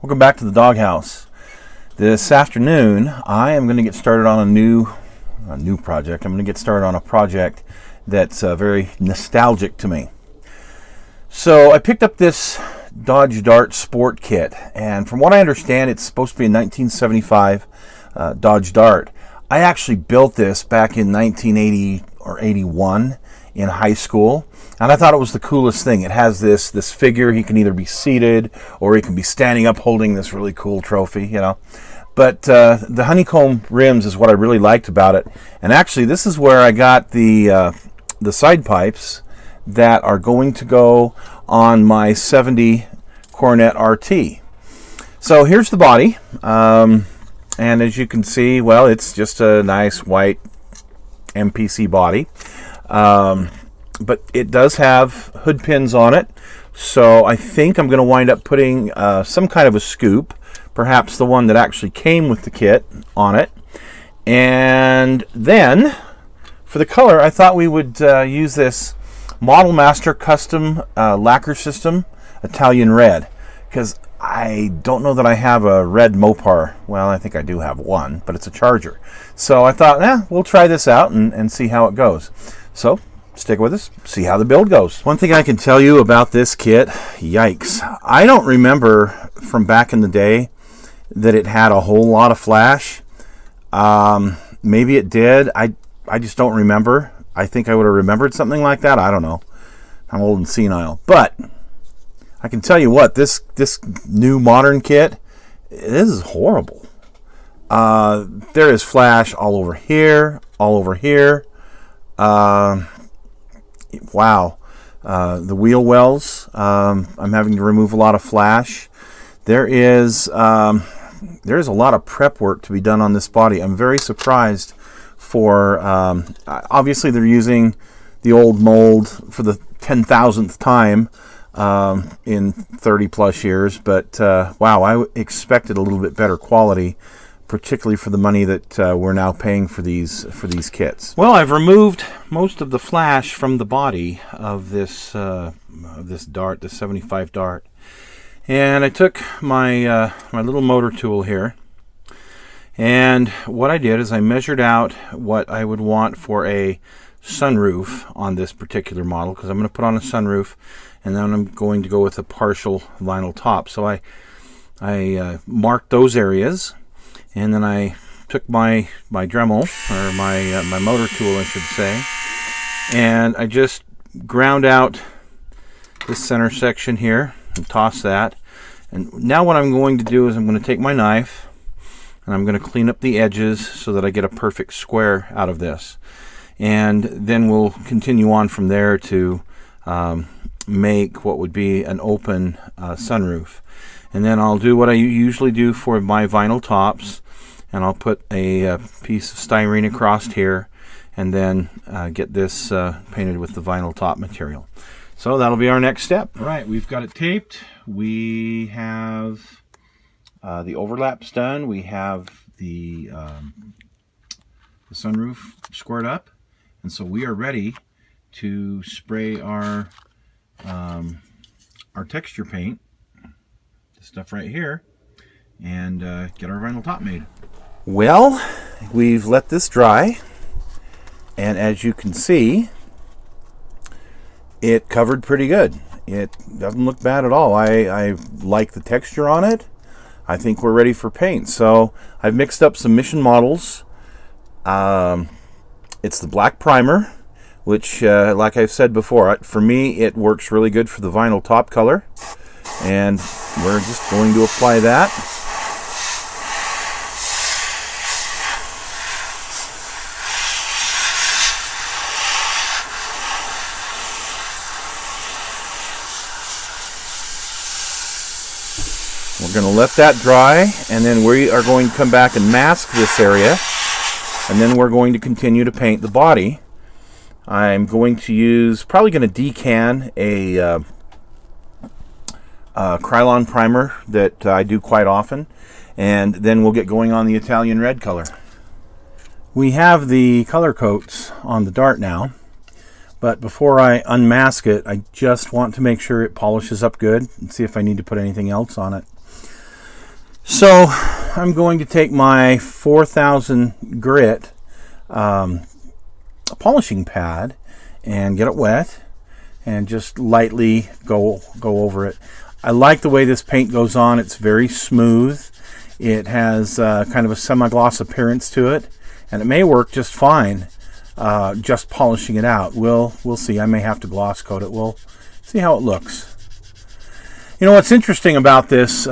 Welcome back to the doghouse. This afternoon I am going to get started on a new project. I'm going to get started on a project that's very nostalgic to me. So I picked up this Dodge Dart Sport Kit, and from what I understand it's supposed to be a 1975 Dodge Dart. I actually built this back in 1980 or 81 in high school, and I thought it was the coolest thing. It has this figure. He can either be seated or he can be standing up holding this really cool trophy, you know. But the honeycomb rims is what I really liked about it. And actually, this is where I got the side pipes that are going to go on my 70 Coronet RT. So here's the body. And as you can see, well, it's just a nice white MPC body. But it does have hood pins on it, so I think I'm going to wind up putting some kind of a scoop, perhaps the one that actually came with the kit, on it. And then for the color, I thought we would use this Model Master Custom Lacquer System Italian Red, because I don't know that I have a red Mopar. Well, I think I do have one, but it's a Charger. So I thought, we'll try this out and see how it goes. So stick with us, see how the build goes. One thing I can tell you about this kit, yikes. I don't remember from back in the day that it had a whole lot of flash. Maybe it did. I just don't remember. I think I would have remembered something like that. I don't know. I'm old and senile. But I can tell you what, this new modern kit, this is horrible. There is flash all over here, all over here. Wow. The wheel wells, I'm having to remove a lot of flash. There is a lot of prep work to be done on this body. I'm very surprised for, obviously they're using the old mold for the 10,000th time in 30 plus years, but wow, I expected a little bit better quality, particularly for the money that we're now paying for these kits. Well, I've removed most of the flash from the body of this Dart, the 75 Dart, and I took my my little motor tool here, and what I did is I measured out what I would want for a sunroof on this particular model, because I'm going to put on a sunroof, and then I'm going to go with a partial vinyl top. So I marked those areas. And then I took my Dremel, or my motor tool, I should say, and I just ground out this center section here and toss that. And now what I'm going to do is I'm going to take my knife and I'm going to clean up the edges so that I get a perfect square out of this. And then we'll continue on from there to make what would be an open sunroof. And then I'll do what I usually do for my vinyl tops, and I'll put a piece of styrene across here, and then get this painted with the vinyl top material. So that'll be our next step. All right, we've got it taped. We have the overlaps done. We have the sunroof squared up, and so we are ready to spray our texture paint, stuff right here, and get our vinyl top made. Well, we've let this dry, and as you can see, it covered pretty good. It doesn't look bad at all. I like the texture on it. I think we're ready for paint. So I've mixed up some Mission models. It's the black primer, which like I've said before, for me it works really good for the vinyl top color. And we're just going to apply that. We're going to let that dry, and then we are going to come back and mask this area, and then we're going to continue to paint the body. I'm going to use, probably going to decan a Krylon primer that I do quite often, and then we'll get going on the Italian red color. We have the color coats on the Dart now, but before I unmask it, I just want to make sure it polishes up good and see if I need to put anything else on it. So I'm going to take my 4000 grit polishing pad and get it wet and just lightly go over it. I like the way this paint goes on. It's very smooth. It has kind of a semi-gloss appearance to it, and it may work just fine just polishing it out. We'll see. I may have to gloss coat it. We'll see how it looks. You know what's interesting about this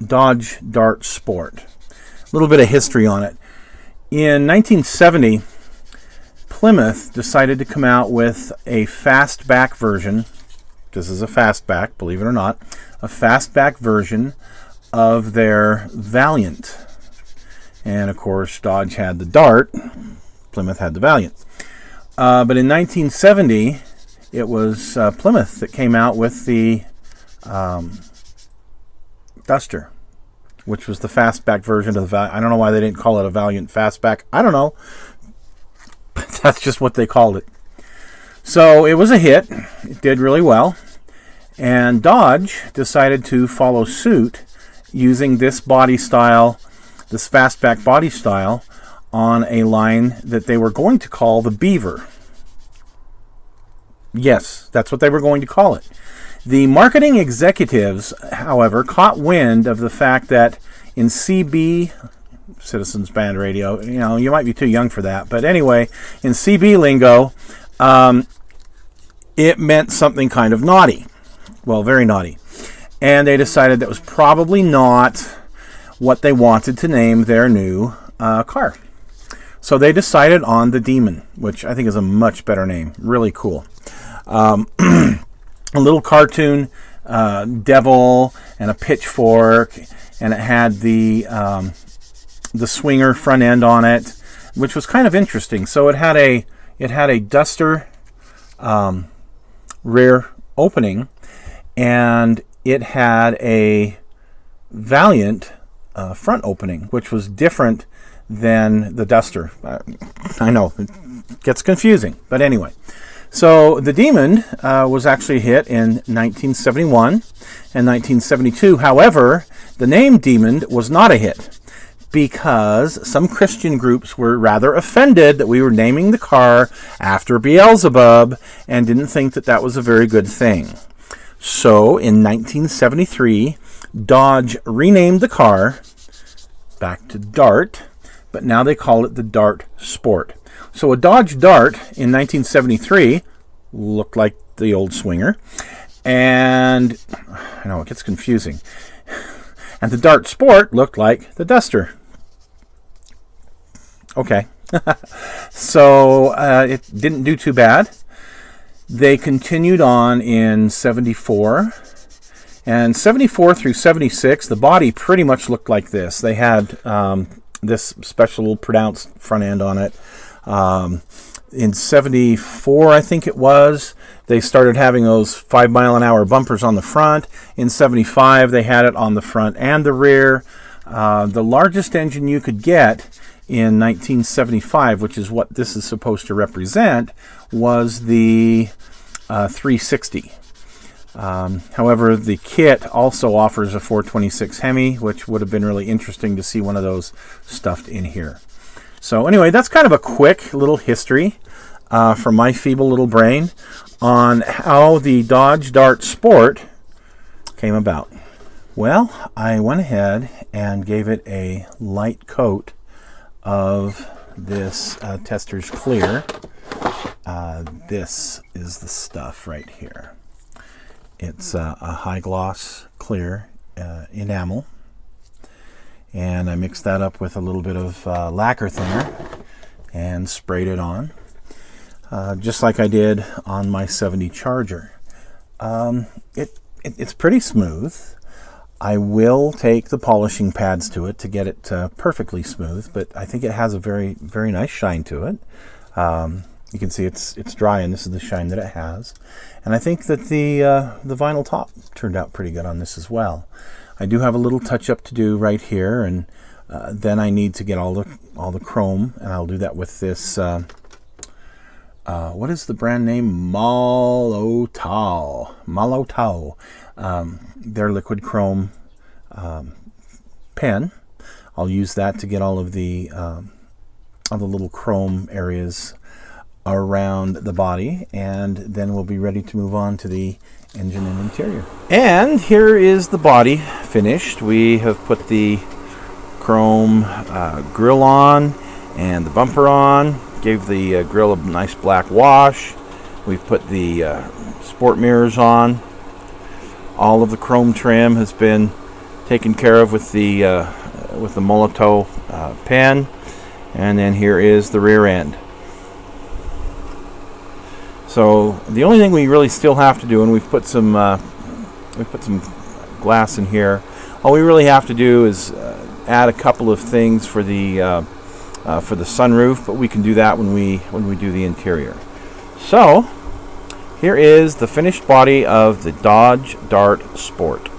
Dodge Dart Sport? A little bit of history on it. In 1970, Plymouth decided to come out with a fastback version. This is a fastback, believe it or not, a fastback version of their Valiant. And of course, Dodge had the Dart, Plymouth had the Valiant. But in 1970, it was Plymouth that came out with the Duster, which was the fastback version of the Valiant. I don't know why they didn't call it a Valiant fastback. I don't know. But that's just what they called it. So it was a hit. It did really well. And Dodge decided to follow suit using this body style, this fastback body style, on a line that they were going to call the Beaver. Yes, that's what they were going to call it. The marketing executives, however, caught wind of the fact that in CB, Citizens Band Radio, you know, you might be too young for that, but anyway, in CB lingo, it meant something kind of naughty. Well, very naughty. And they decided that was probably not what they wanted to name their new car. So they decided on the Demon, which I think is a much better name. Really cool. A little cartoon devil and a pitchfork, and it had the swinger front end on it, which was kind of interesting. So it had a Duster rear opening, and it had a Valiant front opening, which was different than the Duster. I know, it gets confusing, but anyway. So the Demon was actually a hit in 1971 and 1972. However, the name Demon was not a hit because some Christian groups were rather offended that we were naming the car after Beelzebub and didn't think that that was a very good thing. So in 1973, Dodge renamed the car back to Dart, but now they call it the Dart Sport. So a Dodge Dart in 1973 looked like the old Swinger, and I know it gets confusing, and the Dart Sport looked like the Duster. Okay. So it didn't do too bad. They continued on in 74, and 74 through 76, the body pretty much looked like this. They had this special pronounced front end on it. In 74, I think it was, they started having those 5-mile-an-hour bumpers on the front. In 75, they had it on the front and the rear. The largest engine you could get in 1975, which is what this is supposed to represent, was the 360. However, the kit also offers a 426 Hemi, which would have been really interesting to see one of those stuffed in here. So anyway, that's kind of a quick little history from my feeble little brain on how the Dodge Dart Sport came about. Well, I went ahead and gave it a light coat of this Tester's Clear. This is the stuff right here. It's a high gloss clear enamel, and I mixed that up with a little bit of lacquer thinner and sprayed it on, just like I did on my 70 Charger. It's pretty smooth. I will take the polishing pads to it to get it perfectly smooth, but I think it has a very, very nice shine to it. You can see it's dry, and this is the shine that it has. And I think that the vinyl top turned out pretty good on this as well. I do have a little touch-up to do right here, and then I need to get all the chrome, and I'll do that with this. What is the brand name? Malotau. Their liquid chrome pen. I'll use that to get all of the little chrome areas around the body, and then we'll be ready to move on to the engine and interior. And here is the body finished. We have put the chrome grill on and the bumper on, gave the grill a nice black wash. We've put the sport mirrors on. All of the chrome trim has been taken care of with the Molotow pen, and then here is the rear end. So the only thing we really still have to do, and we've put some glass in here. All we really have to do is add a couple of things for the sunroof, but we can do that when we do the interior. So here is the finished body of the Dodge Dart Sport.